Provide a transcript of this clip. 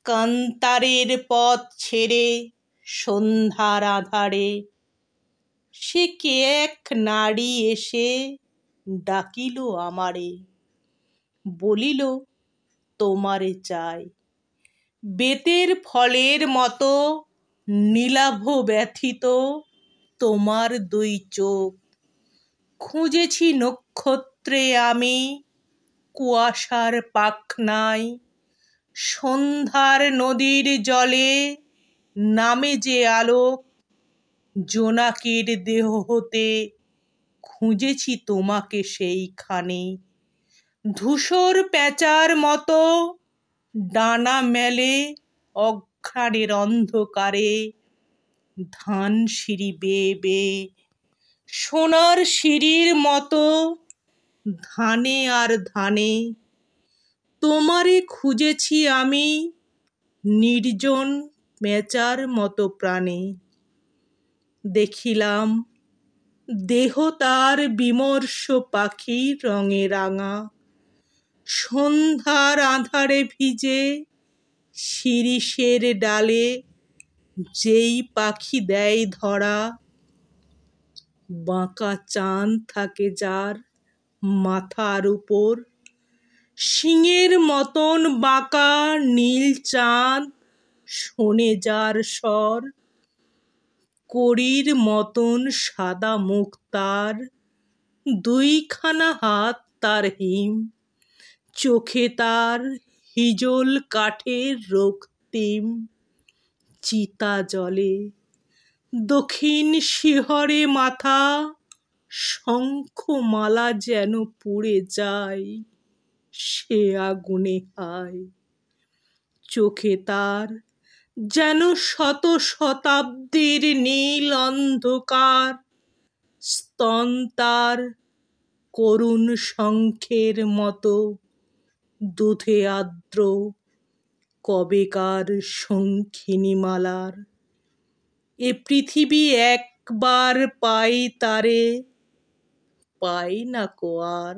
কান্তারের পথ ছেড়ে সন্ধ্যার আঁধারে সে কে এক নারী এসে ডাকিল আমারে, বলিল তোমারে চাই। বেতের ফলের মতো নীলাভ ব্যথিত তোমার দুই চোখ, খুঁজেছি নক্ষত্রে আমি কুয়াশার পাখনায়, সন্ধ্যার নদীর জলে নামে যে আলোক, জোনাকের দেহ হতে খুঁজেছি তোমাকে সেইখানে। ধূসর পেঁচার মতো ডানা মেলে অঘ্রাণের অন্ধকারে, ধান সিঁড়ি বেয়ে বেয়ে সোনার সিঁড়ির মতো ধানে আর ধানে তোমারে খুঁজেছি আমি নির্জন পেঁচার মতো প্রাণে। দেখিলাম দেহ তার বিমর্ষ পাখির রঙে রাঙা, সন্ধ্যার আঁধারে ভিজে শিরীষের ডালে যেই পাখি দেয় ধরা, বাঁকা চাঁদ থাকে যার মাথার উপর, শিঙের মতন বাঁকা নীল চাঁদ শোনে যার স্বর, কড়ির মতন সাদা মুখ তার, দুইখানা হাত তার হিম, চোখে তার হিজল কাঠের রক্তিম। চিতা জ্বলে দক্ষিণ শিহরে মাথা, শঙ্খমালা যেন পুড়ে যায় সে আগুনে হায়। চোখে তার যেন শত শতাব্দীর নীল অন্ধকার, স্তন তার করুণ শঙ্খের মতো দুধে আর্দ্র কবেকার শঙ্খিনী মালার। এ পৃথিবী একবার পাই তারে, পাই না কো আর।